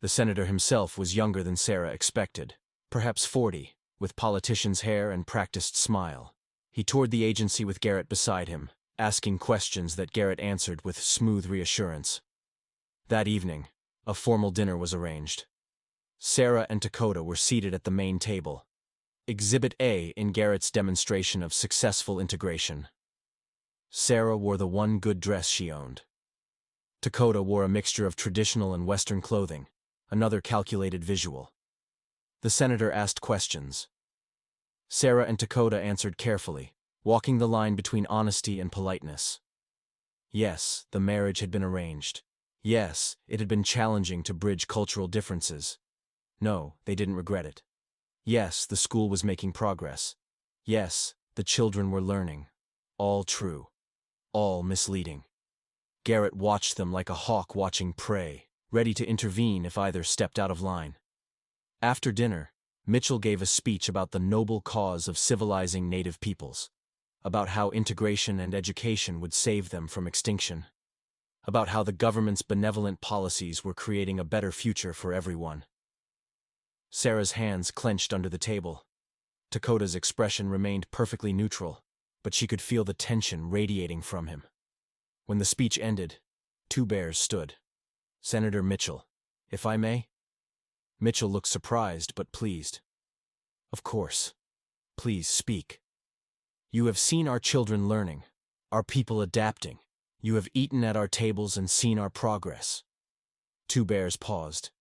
The senator himself was younger than Sarah expected, perhaps 40, with politician's hair and practiced smile. He toured the agency with Garrett beside him, asking questions that Garrett answered with smooth reassurance. That evening, a formal dinner was arranged. Sarah and Takakota were seated at the main table. Exhibit A in Garrett's demonstration of successful integration. Sarah wore the one good dress she owned. Takakota wore a mixture of traditional and Western clothing, another calculated visual. The senator asked questions. Sarah and Takakota answered carefully, walking the line between honesty and politeness. Yes, the marriage had been arranged. Yes, it had been challenging to bridge cultural differences. No, they didn't regret it. Yes, the school was making progress. Yes, the children were learning. All true. All misleading. Garrett watched them like a hawk watching prey, ready to intervene if either stepped out of line. After dinner, Mitchell gave a speech about the noble cause of civilizing native peoples, about how integration and education would save them from extinction, about how the government's benevolent policies were creating a better future for everyone. Sarah's hands clenched under the table. Takota's expression remained perfectly neutral, but she could feel the tension radiating from him. When the speech ended, two bears stood. "Senator Mitchell, if I may?" Mitchell looked surprised but pleased. "Of course. Please speak. You have seen our children learning, our people adapting. You have eaten at our tables and seen our progress." Two bears paused.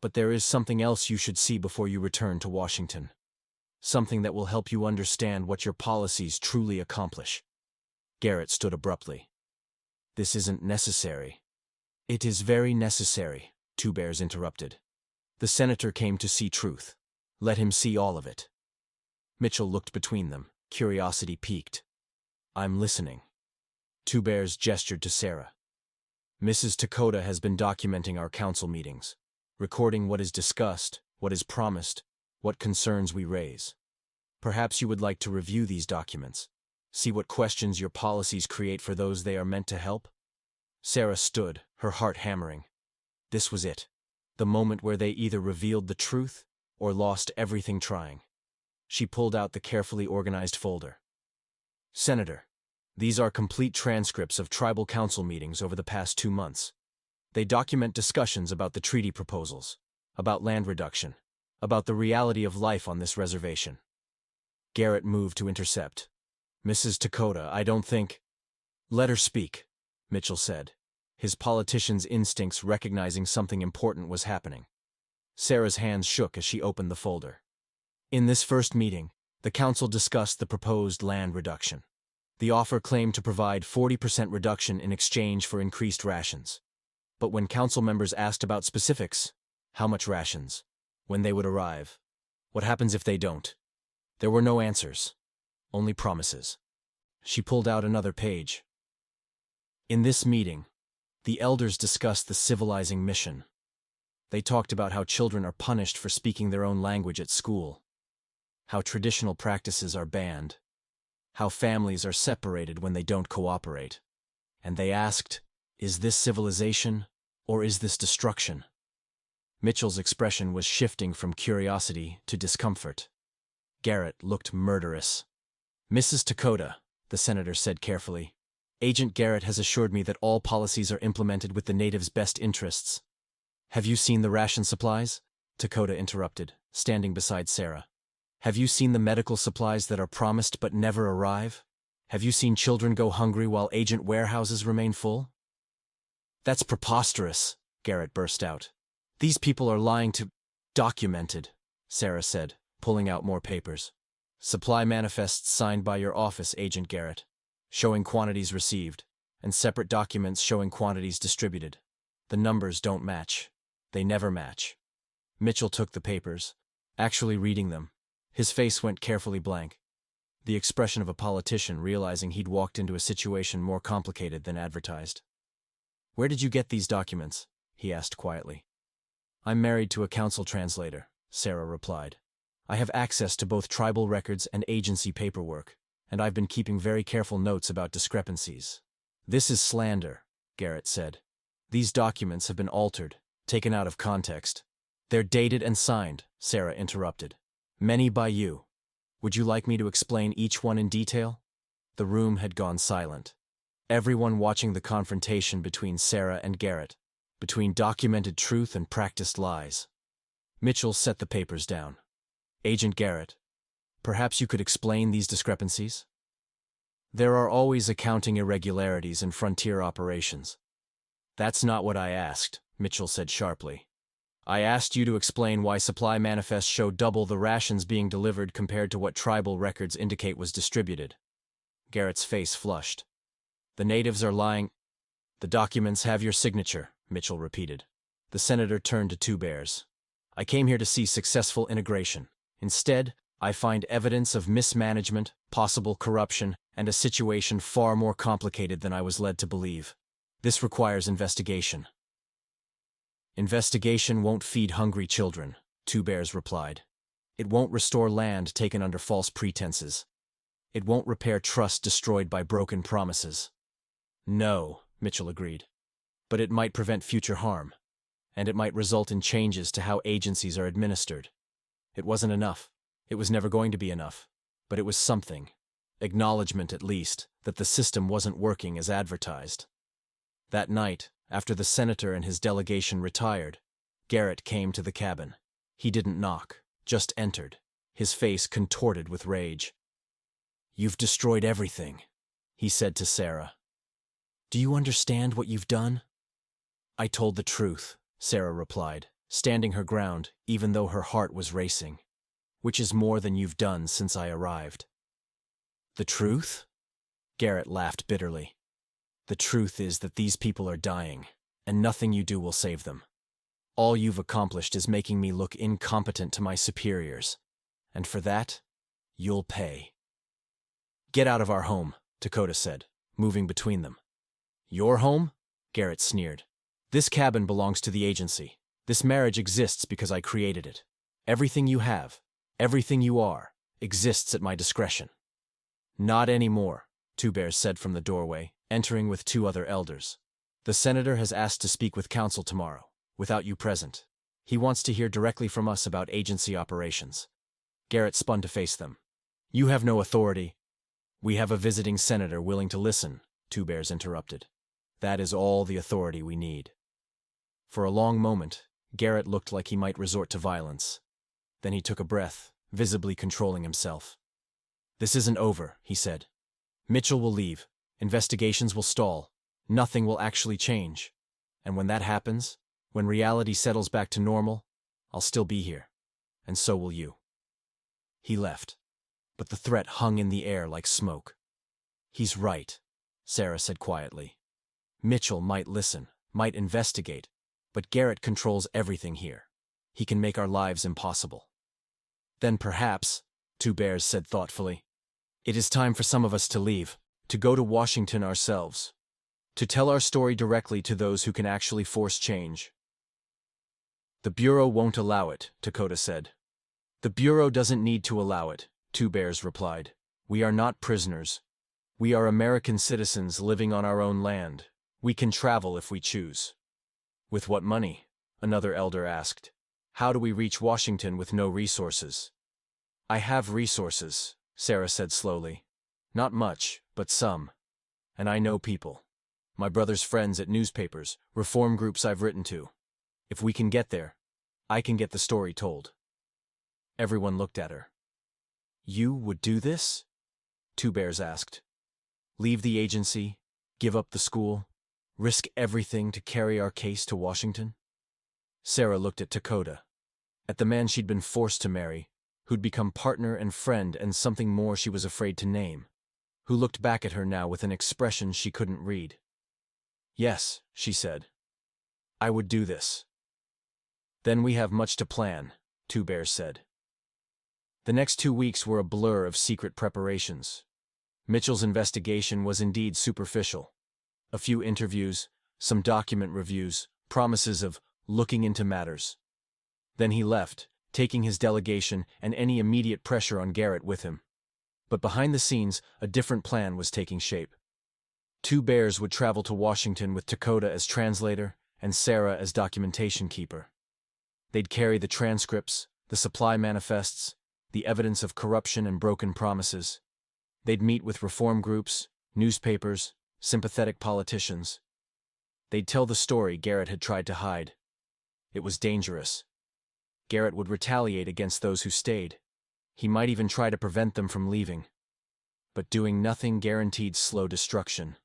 "But there is something else you should see before you return to Washington. Something that will help you understand what your policies truly accomplish." Garrett stood abruptly. "This isn't necessary." "It is very necessary," Two Bears interrupted. "The senator came to see truth. Let him see all of it." Mitchell looked between them, curiosity piqued. "I'm listening." Two Bears gestured to Sarah. "Mrs. Takakota has been documenting our council meetings, recording what is discussed, what is promised, what concerns we raise. Perhaps you would like to review these documents, see what questions your policies create for those they are meant to help?" Sarah stood, her heart hammering. This was it, the moment where they either revealed the truth or lost everything trying. She pulled out the carefully organized folder. "Senator, these are complete transcripts of tribal council meetings over the past 2 months. They document discussions about the treaty proposals, about land reduction, about the reality of life on this reservation." Garrett moved to intercept. "Mrs. Takakota, I don't think—" "Let her speak," Mitchell said, his politician's instincts recognizing something important was happening. Sarah's hands shook as she opened the folder. "In this first meeting, the council discussed the proposed land reduction. The offer claimed to provide 40% reduction in exchange for increased rations. But when council members asked about specifics, how much rations, when they would arrive, what happens if they don't, there were no answers, only promises." She pulled out another page. "In this meeting, the elders discussed the civilizing mission. They talked about how children are punished for speaking their own language at school, how traditional practices are banned, how families are separated when they don't cooperate. And they asked, is this civilization or is this destruction?" Mitchell's expression was shifting from curiosity to discomfort. Garrett looked murderous. "Mrs. Takakota," the senator said carefully, "Agent Garrett has assured me that all policies are implemented with the natives' best interests." "Have you seen the ration supplies?" Takakota interrupted, standing beside Sarah. "Have you seen the medical supplies that are promised but never arrive? Have you seen children go hungry while agent warehouses remain full?" "That's preposterous," Garrett burst out. "These people are lying to—" "Documented," Sarah said, pulling out more papers. "Supply manifests signed by your office, Agent Garrett, showing quantities received, and separate documents showing quantities distributed. The numbers don't match. They never match." Mitchell took the papers, actually reading them. His face went carefully blank, the expression of a politician realizing he'd walked into a situation more complicated than advertised. "Where did you get these documents?" he asked quietly. "I'm married to a council translator," Sarah replied. "I have access to both tribal records and agency paperwork, and I've been keeping very careful notes about discrepancies." "This is slander," Garrett said. "These documents have been altered, taken out of context." "They're dated and signed," Sarah interrupted. "Many by you. Would you like me to explain each one in detail?" The room had gone silent. Everyone watching the confrontation between Sarah and Garrett, between documented truth and practiced lies. Mitchell set the papers down. "Agent Garrett, perhaps you could explain these discrepancies?" "There are always accounting irregularities in frontier operations." "That's not what I asked," Mitchell said sharply. "I asked you to explain why supply manifests show double the rations being delivered compared to what tribal records indicate was distributed." Garrett's face flushed. "The natives are lying—" "The documents have your signature," Mitchell repeated. The senator turned to Two Bears. "I came here to see successful integration. Instead, I find evidence of mismanagement, possible corruption, and a situation far more complicated than I was led to believe. This requires investigation." "Investigation won't feed hungry children," Two Bears replied. "It won't restore land taken under false pretenses. It won't repair trust destroyed by broken promises." "No," Mitchell agreed. "But it might prevent future harm, and it might result in changes to how agencies are administered. It wasn't enough. It was never going to be enough. But it was something. Acknowledgement, at least, that the system wasn't working as advertised. That night, after the senator and his delegation retired, Garrett came to the cabin. He didn't knock, just entered, his face contorted with rage. "You've destroyed everything," he said to Sarah. "Do you understand what you've done?" "I told the truth," Sarah replied, standing her ground even though her heart was racing. "Which is more than you've done since I arrived." "The truth?" Garrett laughed bitterly. "The truth is that these people are dying, and nothing you do will save them. All you've accomplished is making me look incompetent to my superiors, and for that, you'll pay." "Get out of our home," Takakota said, moving between them. "Your home?" Garrett sneered. "This cabin belongs to the agency. This marriage exists because I created it. Everything you have, everything you are, exists at my discretion." "Not anymore," Two Bears said from the doorway, entering with two other elders. "The senator has asked to speak with council tomorrow, without you present. He wants to hear directly from us about agency operations." Garrett spun to face them. "You have no authority." "We have a visiting senator willing to listen," Two Bears interrupted. "That is all the authority we need." For a long moment, Garrett looked like he might resort to violence. Then he took a breath, visibly controlling himself. "This isn't over," he said. "Mitchell will leave, investigations will stall, nothing will actually change. And when that happens, when reality settles back to normal, I'll still be here. And so will you." He left, but the threat hung in the air like smoke. "He's right," Sarah said quietly. "Mitchell might listen, might investigate, but Garrett controls everything here. He can make our lives impossible." "Then perhaps," Two Bears said thoughtfully, "it is time for some of us to leave, to go to Washington ourselves, to tell our story directly to those who can actually force change." "The Bureau won't allow it," Takakota said. "The Bureau doesn't need to allow it," Two Bears replied. "We are not prisoners. We are American citizens living on our own land. We can travel if we choose." "With what money?" another elder asked. "How do we reach Washington with no resources?" "I have resources," Sarah said slowly. "Not much, but some. And I know people. My brother's friends at newspapers, reform groups I've written to. If we can get there, I can get the story told." Everyone looked at her. "You would do this?" Two Bears asked. "Leave the agency, give up the school, risk everything to carry our case to Washington?" Sarah looked at Takakota, at the man she'd been forced to marry, who'd become partner and friend and something more she was afraid to name, who looked back at her now with an expression she couldn't read. "Yes," she said. "I would do this." "Then we have much to plan," Two Bears said. The next 2 weeks were a blur of secret preparations. Mitchell's investigation was indeed superficial. A few interviews, some document reviews, promises of looking into matters. Then he left, taking his delegation and any immediate pressure on Garrett with him. But behind the scenes, a different plan was taking shape. Two Bears would travel to Washington with Takakota as translator and Sarah as documentation keeper. They'd carry the transcripts, the supply manifests, the evidence of corruption and broken promises. They'd meet with reform groups, newspapers, sympathetic politicians. They'd tell the story Garrett had tried to hide. It was dangerous. Garrett would retaliate against those who stayed. He might even try to prevent them from leaving. But doing nothing guaranteed slow destruction.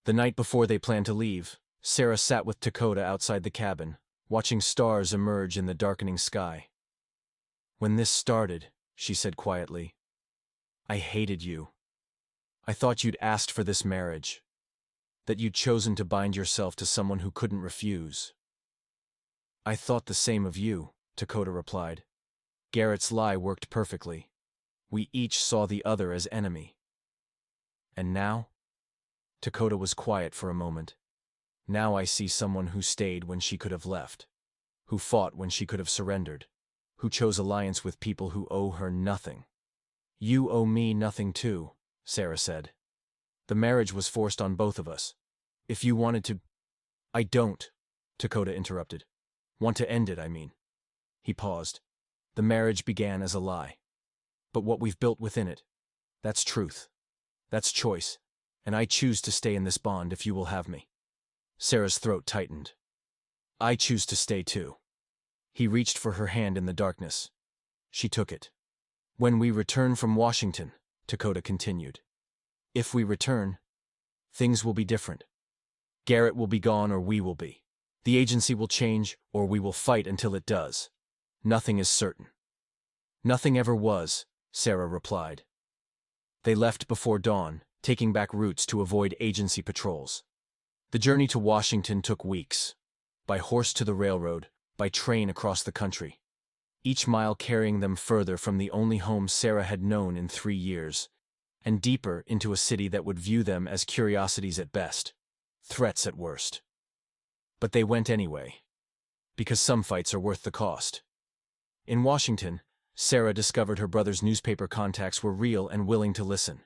The night before they planned to leave, Sarah sat with Takakota outside the cabin, watching stars emerge in the darkening sky. "When this started," she said quietly, "I hated you. I thought you'd asked for this marriage, that you'd chosen to bind yourself to someone who couldn't refuse." "I thought the same of you," Takakota replied. Garrett's lie worked perfectly. We each saw the other as enemy. "And now?" Takakota was quiet for a moment. "Now I see someone who stayed when she could have left, who fought when she could have surrendered, who chose alliance with people who owe her nothing." "You owe me nothing too," Sarah said. "The marriage was forced on both of us. If you wanted to—" "I don't," Takakota interrupted. "Want to end it, I mean." He paused. "The marriage began as a lie. But what we've built within it, That's truth. That's choice. And I choose to stay in this bond if you will have me. Sarah's throat tightened. I choose to stay too. He reached for her hand in the darkness. She took it. When we return from Washington, Takakota continued. If we return, things will be different. Garrett will be gone or we will be. The agency will change or we will fight until it does. Nothing is certain. Nothing ever was, Sarah replied. They left before dawn, taking back routes to avoid agency patrols. The journey to Washington took weeks. By horse to the railroad, by train across the country. Each mile carrying them further from the only home Sarah had known in 3 years, and deeper into a city that would view them as curiosities at best, threats at worst. But they went anyway, because some fights are worth the cost. In Washington, Sarah discovered her brother's newspaper contacts were real and willing to listen.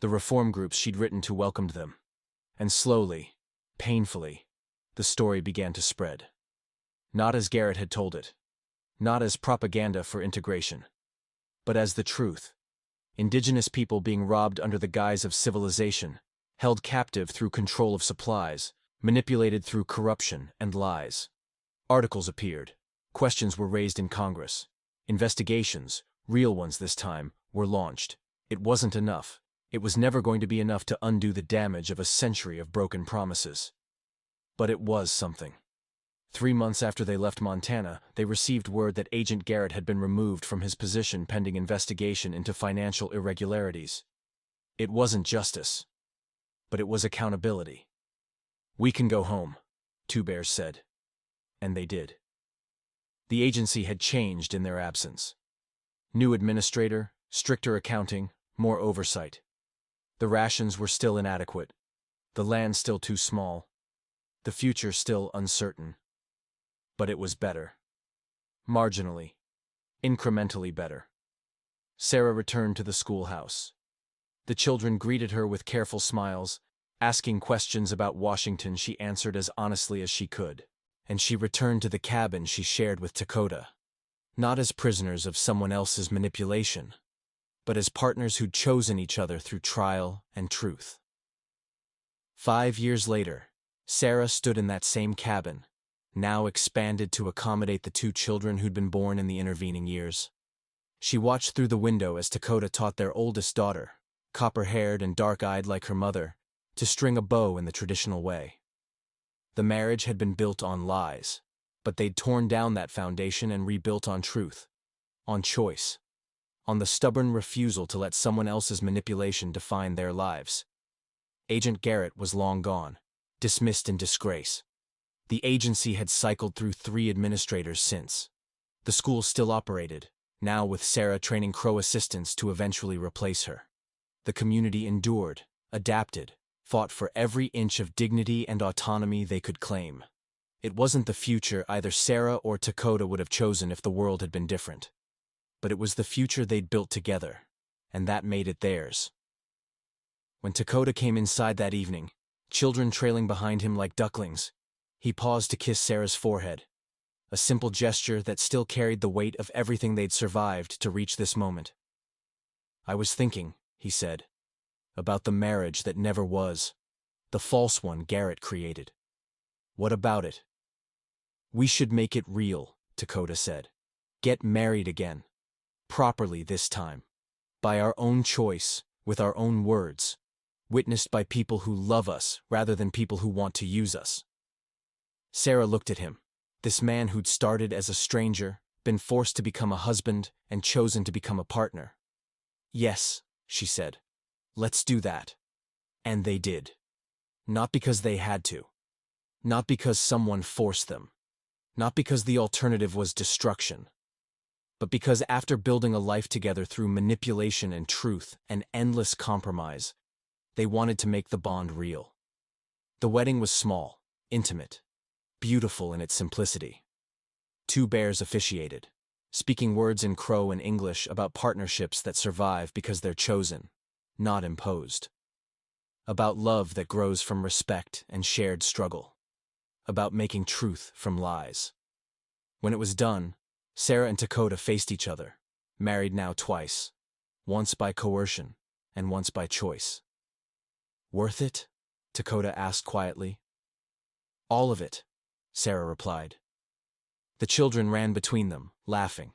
The reform groups she'd written to welcomed them. And slowly, painfully, the story began to spread. Not as Garrett had told it. Not as propaganda for integration. But as the truth. Indigenous people being robbed under the guise of civilization, held captive through control of supplies, manipulated through corruption and lies. Articles appeared. Questions were raised in Congress. Investigations, real ones this time, were launched. It wasn't enough. It was never going to be enough to undo the damage of a century of broken promises. But it was something. 3 months after they left Montana, they received word that Agent Garrett had been removed from his position pending investigation into financial irregularities. It wasn't justice, but it was accountability. We can go home, Two Bears said. And they did. The agency had changed in their absence. New administrator, stricter accounting, more oversight. The rations were still inadequate. The land still too small. The future still uncertain. But it was better. Marginally. Incrementally better. Sarah returned to the schoolhouse. The children greeted her with careful smiles. Asking questions about Washington she answered as honestly as she could. And she returned to the cabin she shared with Takakota. Not as prisoners of someone else's manipulation, but as partners who'd chosen each other through trial and truth. 5 years later, Sarah stood in that same cabin, now expanded to accommodate the 2 children who'd been born in the intervening years. She watched through the window as Takakota taught their oldest daughter, copper-haired and dark-eyed like her mother, to string a bow in the traditional way. The marriage had been built on lies, but they'd torn down that foundation and rebuilt on truth, on choice, on the stubborn refusal to let someone else's manipulation define their lives. Agent Garrett was long gone, dismissed in disgrace. The agency had cycled through 3 administrators since. The school still operated, now with Sarah training Crow assistants to eventually replace her. The community endured, adapted, fought for every inch of dignity and autonomy they could claim. It wasn't the future either Sarah or Takakota would have chosen if the world had been different. But it was the future they'd built together, and that made it theirs. When Takakota came inside that evening, children trailing behind him like ducklings, he paused to kiss Sarah's forehead, a simple gesture that still carried the weight of everything they'd survived to reach this moment. I was thinking, he said, about the marriage that never was, the false one Garrett created. What about it? We should make it real, Takakota said. Get married again. Properly this time. By our own choice, with our own words. Witnessed by people who love us rather than people who want to use us. Sarah looked at him, this man who'd started as a stranger, been forced to become a husband, and chosen to become a partner. Yes, she said. Let's do that. And they did. Not because they had to. Not because someone forced them. Not because the alternative was destruction. But because after building a life together through manipulation and truth and endless compromise, they wanted to make the bond real. The wedding was small, intimate, beautiful in its simplicity. 2 bears officiated, speaking words in Crow and English about partnerships that survive because they're chosen, not imposed. About love that grows from respect and shared struggle. About making truth from lies. When it was done, Sarah and Takakota faced each other, married now twice, once by coercion, and once by choice. Worth it? Takakota asked quietly. All of it, Sarah replied. The children ran between them, laughing.